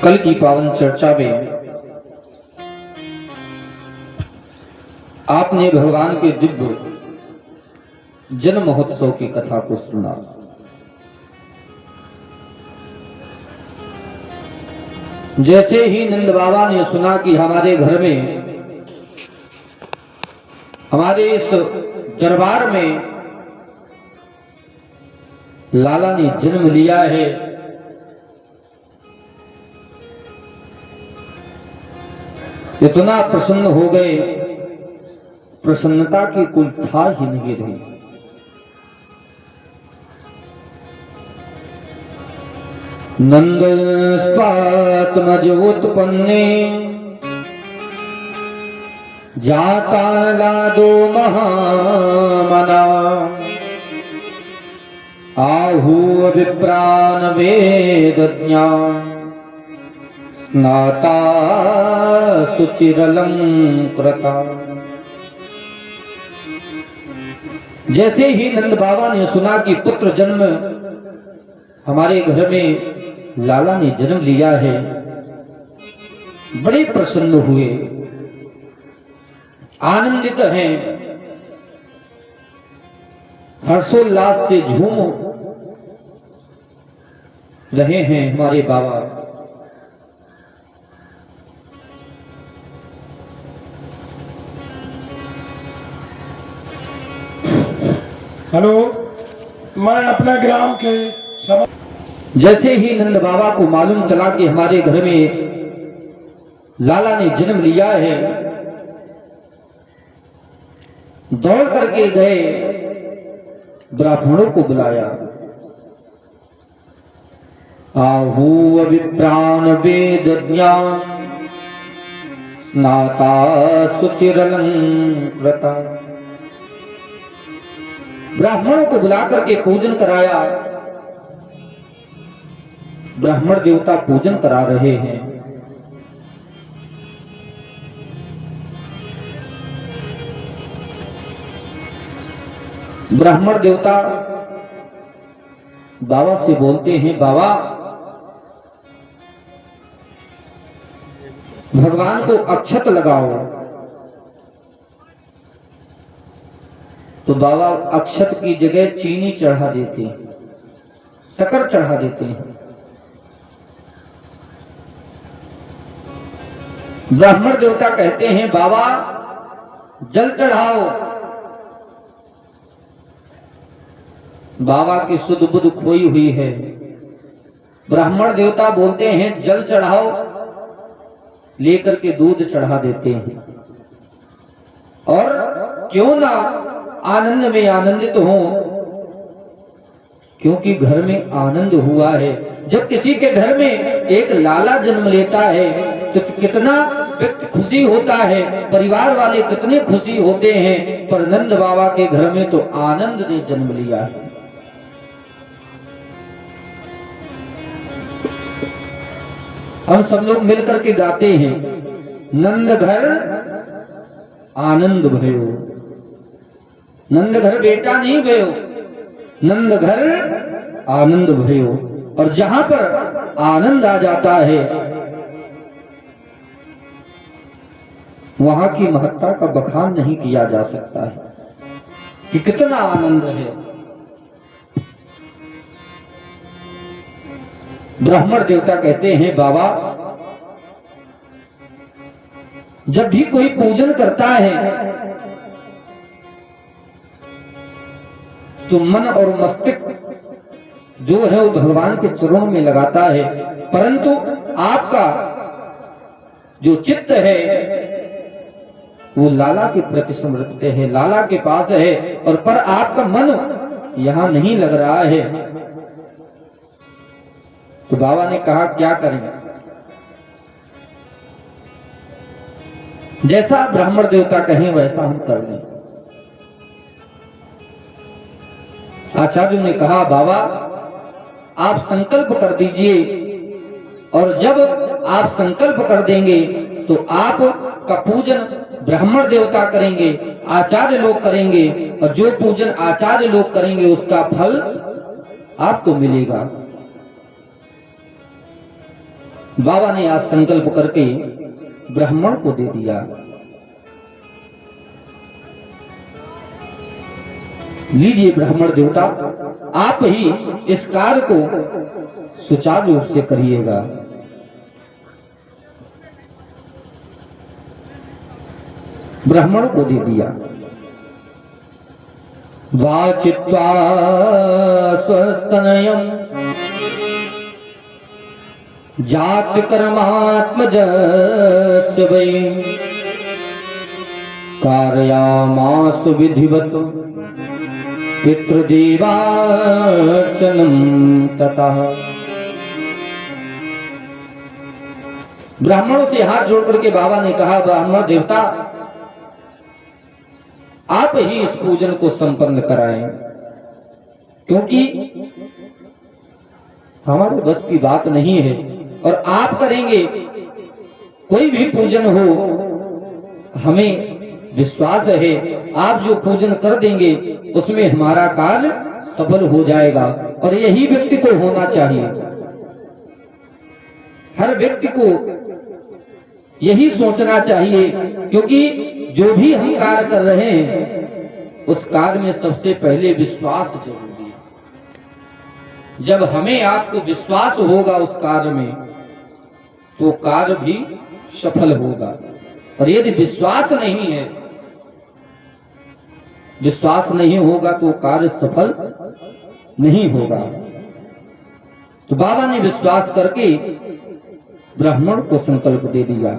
कल की पावन चर्चा में आपने भगवान के दिव्य जन्म महोत्सव की कथा को सुना। जैसे ही नंद बाबा ने सुना कि हमारे घर में, हमारे इस दरबार में लाला ने जन्म लिया है, इतना प्रसन्न हो गए, प्रसन्नता की कोई था ही नहीं रही। नंदस्पात्मज उत्पन्ने जाता लादो महामना आहू विप्रान वेदज्ञा स्नाता सुचिरलंकृता। जैसे ही नंद बाबा ने सुना कि पुत्र जन्म हमारे घर में लाला ने जन्म लिया है, बड़े प्रसन्न हुए, आनंदित हैं, हर्षोल्लास से झूम रहे हैं हमारे बाबा। हेलो, मैं अपने ग्राम के जैसे ही नंद बाबा को मालूम चला कि हमारे घर में लाला ने जन्म लिया है, दौड़ करके गए, ब्राह्मणों को बुलाया। आहू विप्रान वेद ज्ञान स्नाता सुचिरलंकृता। ब्राह्मणों को बुला करके पूजन कराया। ब्राह्मण देवता पूजन करा रहे हैं। ब्राह्मण देवता बाबा से बोलते हैं, बाबा भगवान को अक्षत लगाओ। तो बाबा अक्षत की जगह चीनी चढ़ा देते हैं, शक्कर चढ़ा देते हैं। ब्राह्मण देवता कहते हैं, बाबा जल चढ़ाओ। बाबा की सुध बुध खोई हुई है। ब्राह्मण देवता बोलते हैं जल चढ़ाओ, लेकर के दूध चढ़ा देते हैं। और क्यों ना आनंद में आनंदित हो, क्योंकि घर में आनंद हुआ है। जब किसी के घर में एक लाला जन्म लेता है तो कितना व्यक्ति खुशी होता है, परिवार वाले कितने खुशी होते हैं। पर नंद बाबा के घर में तो आनंद ने जन्म लिया है। हम सब लोग मिलकर के गाते हैं, नंद घर आनंद भयो। नंद घर बेटा नहीं भयो, नंद घर आनंद भयो। और जहां पर आनंद आ जाता है, वहां की महत्ता का बखान नहीं किया जा सकता है कि कितना आनंद है। ब्राह्मण देवता कहते हैं, बाबा जब भी कोई पूजन करता है तो मन और मस्तिष्क जो है वो भगवान के चरणों में लगाता है। परंतु आपका जो चित्त है वो लाला के प्रति समर्पित है, लाला के पास है। और पर आपका मन यहां नहीं लग रहा है। तो बाबा ने कहा क्या करें। जैसा ब्राह्मण देवता कहें वैसा हम कर लें। आचार्य ने कहा, बाबा आप संकल्प कर दीजिए, और जब आप संकल्प कर देंगे तो आप का पूजन ब्राह्मण देवता करेंगे, आचार्य लोग करेंगे, और जो पूजन आचार्य लोग करेंगे उसका फल आपको मिलेगा। बाबा ने आज संकल्प करके ब्राह्मण को दे दिया। लीजिए ब्राह्मण देवता, आप ही इस कार्य को सुचारू रूप से करिएगा। ब्राह्मण को दे दिया। वाचित्वा स्वस्तनयम् जात कर्मात्मजस्य वै कारयामास विधिवत पितृदेवार्चनम् ततः। ब्राह्मणों से हाथ जोड़ करके बाबा ने कहा, ब्राह्मण देवता आप ही इस पूजन को संपन्न कराएं, क्योंकि हमारे बस की बात नहीं है और आप करेंगे। कोई भी पूजन हो, हमें विश्वास है आप जो पूजन कर देंगे उसमें हमारा कार्य सफल हो जाएगा। और यही व्यक्ति को होना चाहिए। हर व्यक्ति को यही सोचना चाहिए, क्योंकि जो भी हम कार्य कर रहे हैं उस कार्य में सबसे पहले विश्वास जरूरी है। जब हमें आपको विश्वास होगा उस कार्य में तो कार्य भी सफल होगा। और यदि विश्वास नहीं होगा तो कार्य सफल नहीं होगा। तो बाबा ने विश्वास करके ब्राह्मण को संकल्प दे दिया।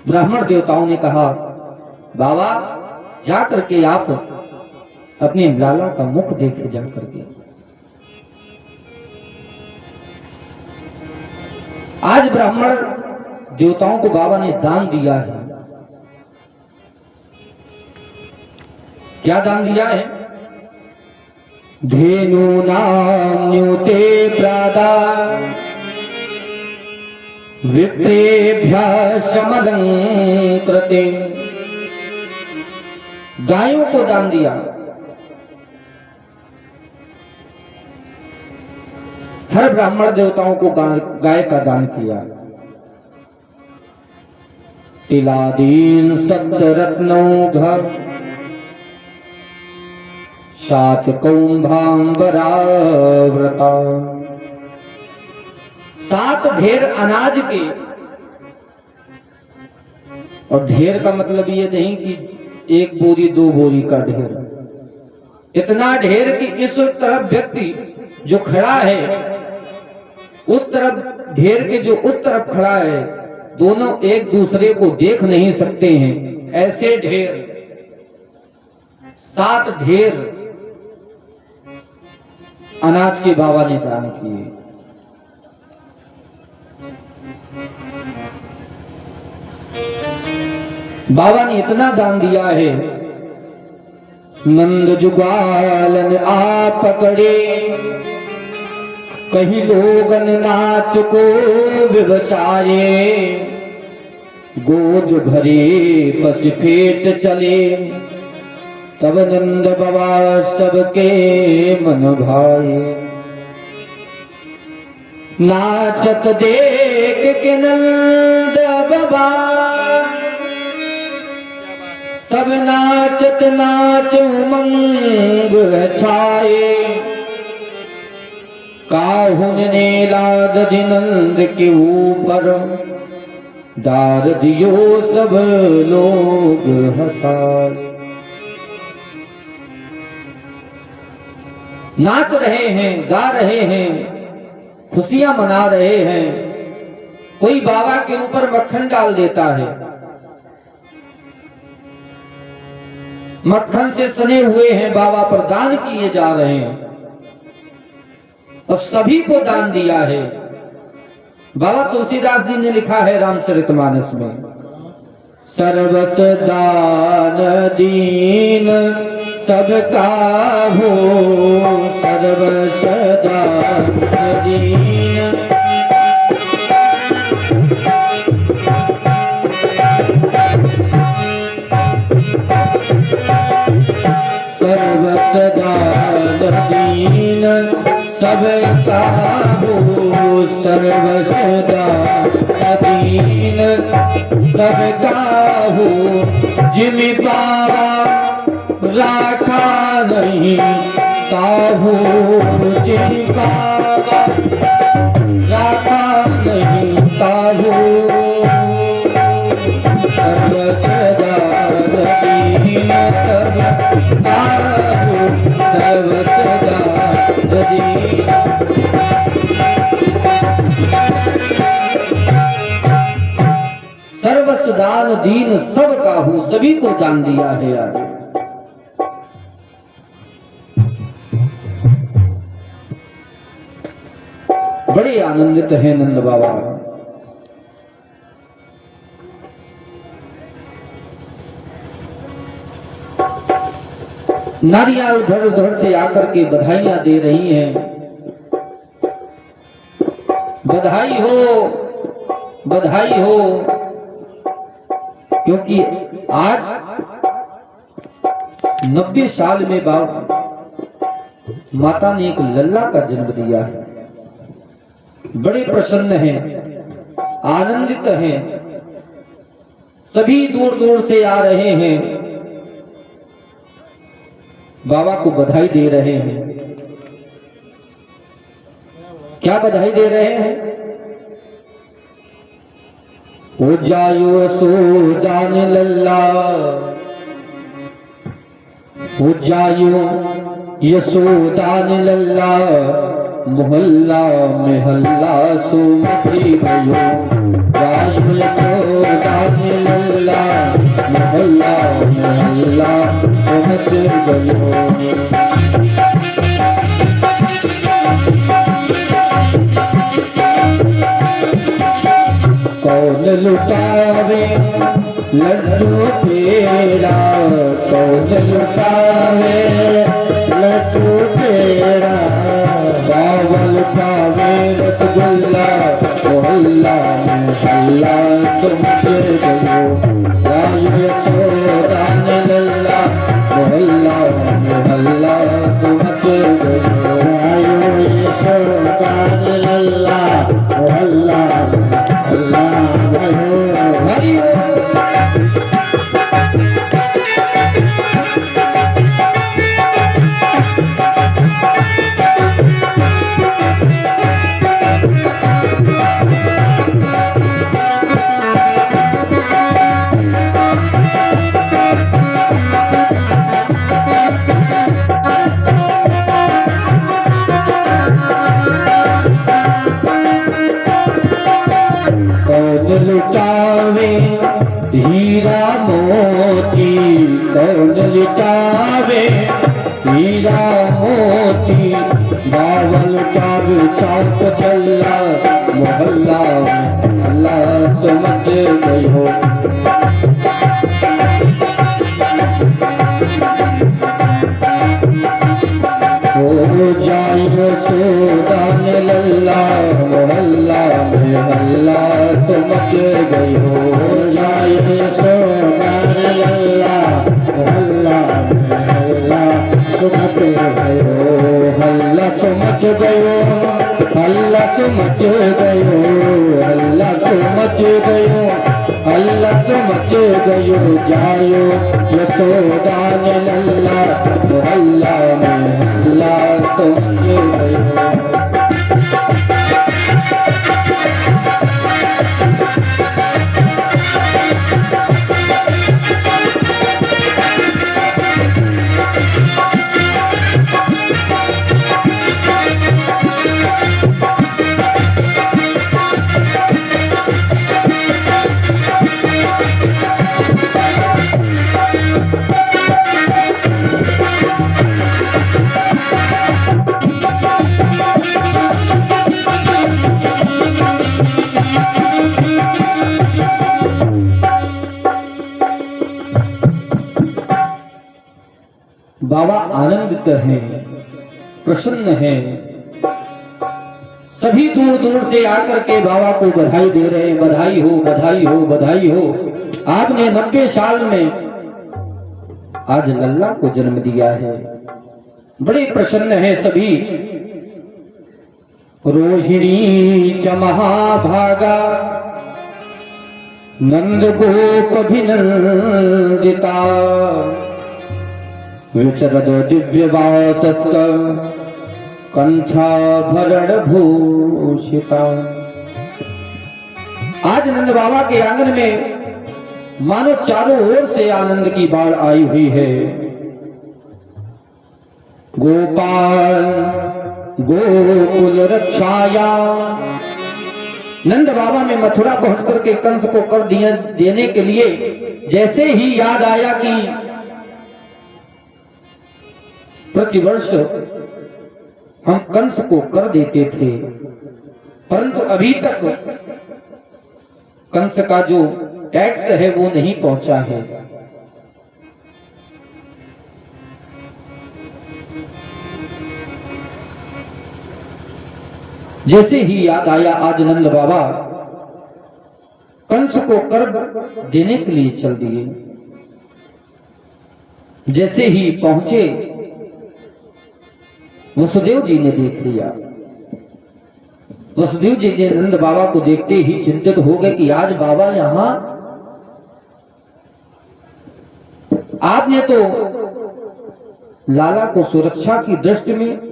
ब्राह्मण देवताओं ने कहा, बाबा जा करके आप अपने लाला का मुख देखे जा करके। आज ब्राह्मण देवताओं को बाबा ने दान दिया है। क्या दान दिया है? धेनु नान्युते प्रादा विप्रेभ्यः समलंकृते। गायों को दान दिया। हर ब्राह्मण देवताओं को गाय का दान किया। तिलादीन सप्तरत्नौघ शात कौंभांबराव्रता। 7 ढेर अनाज के। और ढेर का मतलब ये नहीं कि 1 बोरी 2 बोरी का ढेर। इतना ढेर कि इस तरफ व्यक्ति जो खड़ा है उस तरफ ढेर के जो उस तरफ खड़ा है दोनों एक दूसरे को देख नहीं सकते हैं। ऐसे ढेर 7 ढेर अनाज के बाबा ने दान किए। बाबा ने इतना दान दिया है, नंद जुगालन आ पकड़े कहीं लोगन नाच को व्यवसाये। गोद भरे पस फेट चले तब नंद बाबा सबके मन भाए। नाचत देख के नंद बाबा सब नाचत नाच उमंग छाए। काहुन ने लाद नंद के ऊपर डार दियो सब लोग हंसाए। नाच रहे हैं, गा रहे हैं, खुशियां मना रहे हैं। कोई बाबा के ऊपर मक्खन डाल देता है, मक्खन से सने हुए हैं बाबा पर दान किए जा रहे हैं और सभी को दान दिया है। बाबा तुलसीदास जी ने लिखा है रामचरितमानस में, सर्वस दान दीन सबका हो सर्वस दान दीन। सर्वस दान दीन सबका हो सर्वसदा अधीन सबका हो जिमि पावा राखा नहीं ताहू जिमि पावा राखा नहीं ताहू सर्वसदा अधीन सबका हो सर्वसदा अधीन। सर्वस्व दान दीन सब का हूं, सभी को दान दिया है आज। बड़े आनंदित हैं नंद बाबा। नारियां उधर उधर से आकर के बधाइयां दे रही हैं। बधाई हो, बधाई हो, क्योंकि आज 90 साल में बाप माता ने एक लल्ला का जन्म दिया है। बड़े प्रसन्न हैं, आनंदित हैं, सभी दूर दूर से आ रहे हैं, बाबा को बधाई दे रहे हैं। क्या बधाई दे रहे हैं? हो जायो यशोदान लल्ला, हो जायो यशोदान लल्ला, मोहल्ला में हल्ला सो मची गयो। जायो यशोदान लल्ला, मोहल्ला में हल्ला सो मच गयो। कौन लुटावे लड्डू पेड़ा, कौन लुटावे लड्डू पेड़ा, बावल पावे रसगुल्ला, मोहल्ला में हल्ला सुमच गयो। जायो यशोदान लल्ला, मोहल्ला में हल्ला सुमच गयो। जायो यशोदान लल्ला, मोहल्ला लुटावे हीरा मोती, कौन लुटावे हीरा मोती, बावल लुटावे चाक छल्ला, मोहल्ला में अल्लाह समझ गयो। हो जायो यशोदान लल्ला, मोहल्ला में हल्ला समझ गयो। जायो यशोदान लल्ला, मोहल्ला में हल्ला समझ गयो। हल्ला समझ गयो, हल्ला समझ गयो, हल्ला समझ गयो, हल्ला समझ गयो। जायो यशोदान लल्ला, मोहल्ला में हल्ला समझ गयो। बाबा आनंदित हैं, प्रसन्न हैं, सभी दूर दूर से आकर के बाबा को बधाई दे रहे हैं। बधाई हो, बधाई हो, बधाई हो, आपने 90 साल में आज लल्ला को जन्म दिया है। बड़े प्रसन्न हैं सभी। रोहिणी च महाभागा नंद गोपभिनंदिता विचरद दिव्यवासस्क कंठाभरण भूषिता। आज नंद बाबा के आंगन में मानो चारों ओर से आनंद की बाढ़ आई हुई है। गोपाल गोकुल रक्षाया, नंद बाबा में मथुरा पहुंच करके कंस को कर देने के लिए जैसे ही याद आया कि प्रतिवर्ष हम कंस को कर देते थे, परंतु अभी तक कंस का जो टैक्स है वो नहीं पहुंचा है। जैसे ही याद आया, आज नंद बाबा कंस को कर देने के लिए चल दिए। जैसे ही पहुंचे, वसुदेव जी ने देख लिया। वसुदेव जी ने नंद बाबा को देखते ही चिंतित हो गए कि आज बाबा यहां, आपने तो लाला को सुरक्षा की दृष्टि में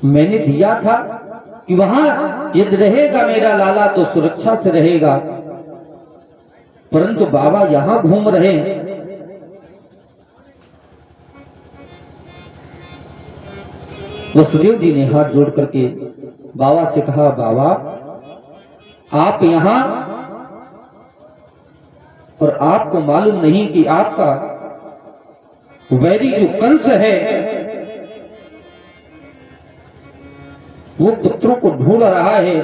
मैंने दिया था कि वहां यदि रहेगा मेरा लाला तो सुरक्षा से रहेगा, परंतु बाबा यहां घूम रहे। वसुदेव जी ने हाथ जोड़ करके बाबा से कहा, बाबा आप यहां, और आपको मालूम नहीं कि आपका वैरी जो कंस है वो पुत्रों को ढूंढ रहा है।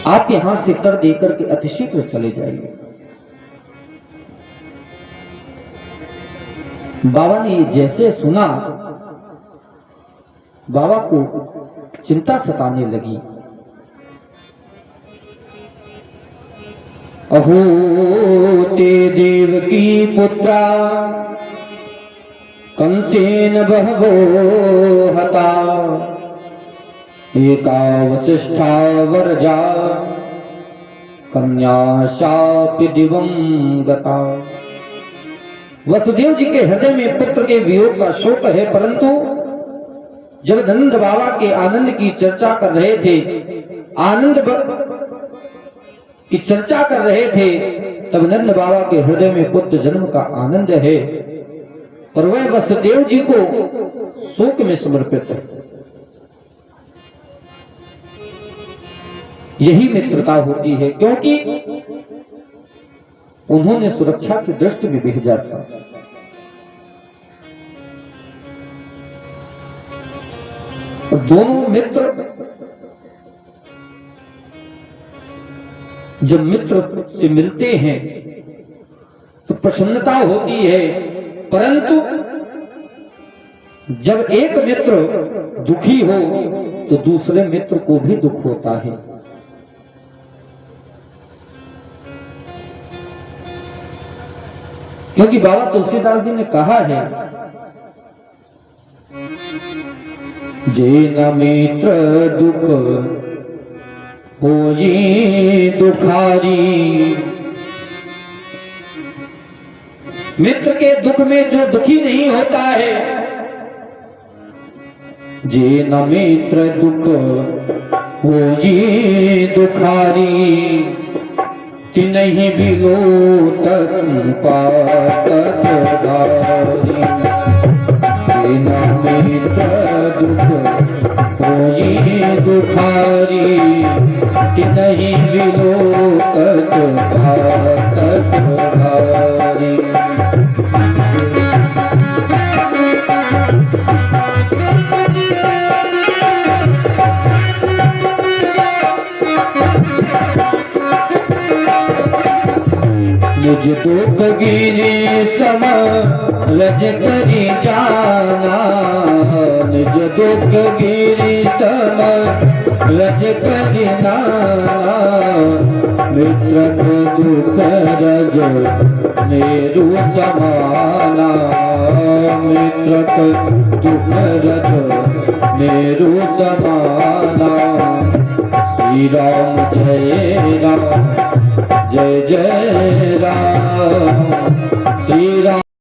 आप यहां से कर देकर के अतिशीघ्र चले जाइए। बाबा ने जैसे सुना, बाबा को चिंता सताने लगी। अहो ते देवकी पुत्रा कंसेन बहवो हता एकावशिष्ठा वरजा कन्या शापि दिवं गता। वसुदेव जी के हृदय में पुत्र के वियोग का शोक है, परंतु जब नंद बाबा के आनंद की चर्चा कर रहे थे, आनंद की चर्चा कर रहे थे, तब नंद बाबा के हृदय में पुत्र जन्म का आनंद है और वह वसुदेव जी को शोक में समर्पित है। यही मित्रता होती है, क्योंकि उन्होंने सुरक्षा की दृष्टि में भेजा था। और दोनों मित्र जब मित्र से मिलते हैं तो प्रसन्नता होती है, परंतु जब एक मित्र दुखी हो तो दूसरे मित्र को भी दुख होता है। क्योंकि बाबा तुलसीदास जी ने कहा है, जे न मित्र दुख होई दुखारी। मित्र के दुख में जो दुखी नहीं होता है, जे न मित्र दुख होई दुखारी तिन्हि बिलो तक पातक धारी। जे न मित्र दुख होई दुखारी तिन्हि बिलो तक पातक धारी। निज दुख गिरी सम रज करी जाना। निज दुख गिरी सम रज करी नाना। मित्र दुख रज मेरु समाना। विश्वामित्र दुख रज मेरु समाना। श्री राम जय जय राम, श्री राम।